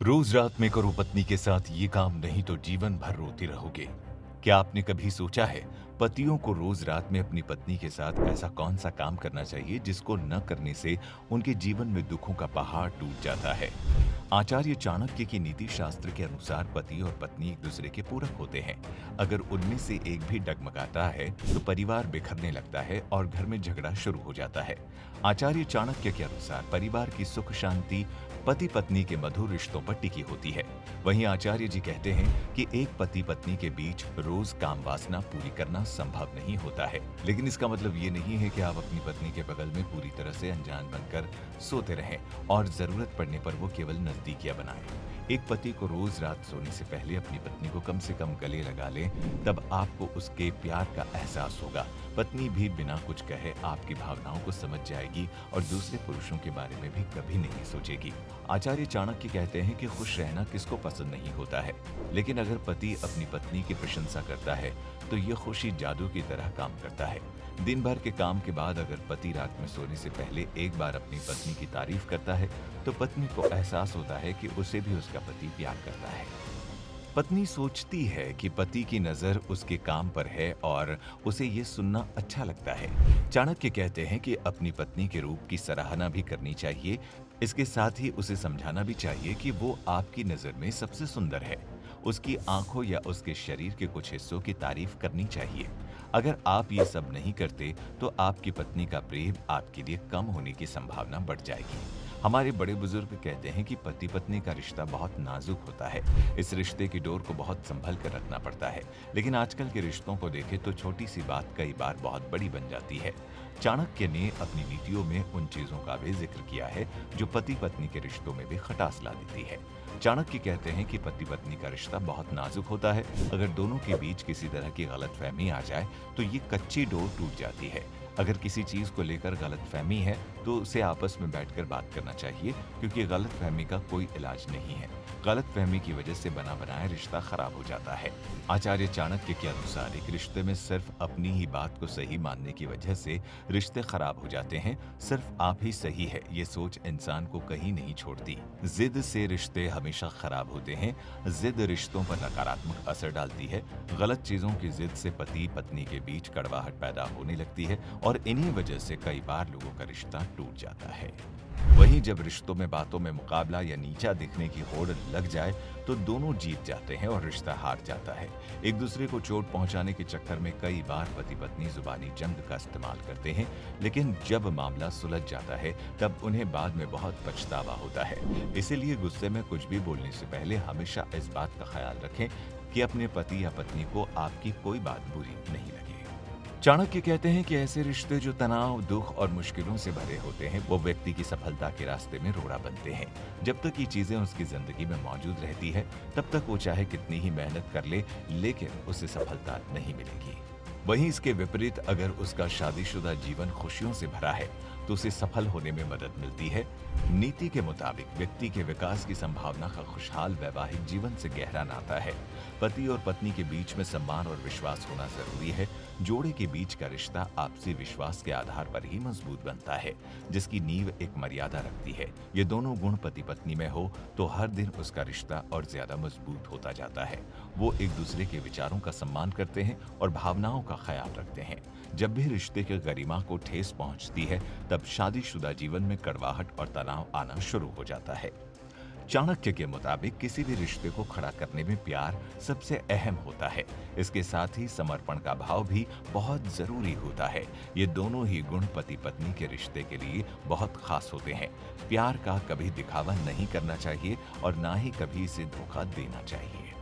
रोज रात में करो पत्नी के साथ ये काम नहीं तो जीवन भर रोती रहोगे। क्या आपने कभी सोचा है पतियों को रोज रात में अपनी पत्नी के साथ ऐसा कौन सा काम करना चाहिए जिसको न करने से उनके जीवन में दुखों का पहाड़ टूट जाता है। आचार्य चाणक्य की नीति शास्त्र के अनुसार पति और पत्नी एक दूसरे के पूरक होते हैं। अगर उनमें से एक भी डगमगाता है तो परिवार बिखरने लगता है और घर में झगड़ा शुरू हो जाता है। आचार्य चाणक्य के अनुसार परिवार की सुख शांति पति पत्नी के मधुर रिश्तों पर टिकी होती है। वहीं आचार्य जी कहते हैं कि एक पति पत्नी के बीच रोज काम वासना पूरी करना संभव नहीं होता है, लेकिन इसका मतलब ये नहीं है कि आप अपनी पत्नी के बगल में पूरी तरह से अनजान बनकर सोते रहें और जरूरत पड़ने पर वो केवल नजदीकियां बनाएं। एक पति को रोज रात सोने से पहले अपनी पत्नी को कम से कम गले लगा ले, तब आपको उसके प्यार का एहसास होगा। पत्नी भी बिना कुछ कहे आपकी भावनाओं को समझ जाएगी और दूसरे पुरुषों के बारे में भी कभी नहीं सोचेगी। आचार्य चाणक्य कहते हैं कि खुश रहना किसको पसंद नहीं होता है, लेकिन अगर पति अपनी पत्नी की प्रशंसा करता है तो ये खुशी जादू की तरह काम करता है। दिन भर के काम के बाद अगर पति रात में सोने से पहले एक बार अपनी पत्नी की तारीफ करता है तो पत्नी को एहसास होता है कि उसे भी उसका पति प्यार करता है। पत्नी सोचती है कि पति की नजर उसके काम पर है और उसे ये सुनना अच्छा लगता है। चाणक्य कहते हैं कि अपनी पत्नी के रूप की सराहना भी करनी चाहिए। इसके साथ ही उसे समझाना भी चाहिए कि वो आपकी नजर में सबसे सुंदर है। उसकी आंखों या उसके शरीर के कुछ हिस्सों की तारीफ करनी चाहिए। अगर आप ये सब नहीं करते तो आपकी पत्नी का प्रेम आपके लिए कम होने की संभावना बढ़ जाएगी। हमारे बड़े बुजुर्ग कहते हैं कि पति पत्नी का रिश्ता बहुत नाजुक होता है। इस रिश्ते की डोर को बहुत संभल कर रखना पड़ता है, लेकिन आजकल के रिश्तों को देखें तो छोटी सी बात कई बार बहुत बड़ी बन जाती है। चाणक्य ने अपनी नीतियों में उन चीजों का भी जिक्र किया है जो पति पत्नी के रिश्तों में भी खटास ला देती है। चाणक्य कहते हैं कि पति पत्नी का रिश्ता बहुत नाजुक होता है। अगर दोनों के बीच किसी तरह की गलतफहमी आ जाए तो ये कच्ची डोर टूट जाती है। अगर किसी चीज को लेकर गलतफहमी है तो उसे आपस में बैठकर बात करना चाहिए, क्योंकि गलतफहमी का कोई इलाज नहीं है। गलतफहमी की वजह से बना बनाया रिश्ता खराब हो जाता है। आचार्य चाणक्य के अनुसार एक रिश्ते में सिर्फ अपनी ही बात को सही मानने की वजह से रिश्ते खराब हो जाते हैं। सिर्फ आप ही सही है ये सोच इंसान को कहीं नहीं छोड़ती। जिद से रिश्ते हमेशा खराब होते हैं। जिद रिश्तों पर नकारात्मक असर डालती है। गलत चीजों की जिद से पति पत्नी के बीच कड़वाहट पैदा होने लगती है और इन्हीं वजह से कई बार लोगों का रिश्ता टूट जाता है। वहीं जब रिश्तों में बातों में मुकाबला या नीचा दिखने की होड़ लग जाए तो दोनों जीत जाते हैं और रिश्ता हार जाता है। एक दूसरे को चोट पहुंचाने के चक्कर में कई बार पति पत्नी जुबानी जंग का इस्तेमाल करते हैं, लेकिन जब मामला सुलझ जाता है तब उन्हें बाद में बहुत पछतावा होता है। इसीलिए गुस्से में कुछ भी बोलने से पहले हमेशा इस बात का ख्याल रखें कि अपने पति या पत्नी को आपकी कोई बात बुरी नहीं लगे। चाणक्य कहते हैं कि ऐसे रिश्ते जो तनाव, दुख और मुश्किलों से भरे होते हैं वो व्यक्ति की सफलता के रास्ते में रोड़ा बनते हैं। जब तक ये चीजें उसकी जिंदगी में मौजूद रहती है तब तक वो चाहे कितनी ही मेहनत कर ले, लेकिन उसे सफलता नहीं मिलेगी। वहीं इसके विपरीत अगर उसका शादीशुदा जीवन खुशियों से भरा है तो उसे सफल होने में मदद मिलती है। नीति के मुताबिक व्यक्ति के विकास की संभावना का खुशहाल वैवाहिक जीवन से गहरा नाता है। पति और पत्नी के बीच में सम्मान और विश्वास होना जरूरी है। जोड़े के बीच का रिश्ता आपसी विश्वास के आधार पर ही मजबूत बनता है, जिसकी नींव एक मर्यादा रखती है। ये दोनों गुण पति पत्नी में हो तो हर दिन उसका रिश्ता और ज्यादा मजबूत होता जाता है। वो एक दूसरे के विचारों का सम्मान करते हैं और भावनाओं का ख्याल रखते हैं। जब भी रिश्ते के गरिमा को ठेस पहुंचती है तब शादीशुदा जीवन में कड़वाहट और तनाव आना शुरू हो जाता है। चाणक्य के मुताबिक किसी भी रिश्ते को खड़ा करने में प्यार सबसे अहम होता है। इसके साथ ही समर्पण का भाव भी बहुत जरूरी होता है। ये दोनों ही गुण पति पत्नी के रिश्ते के लिए बहुत खास होते हैं। प्यार का कभी दिखावा नहीं करना चाहिए और ना ही कभी इसे धोखा देना चाहिए।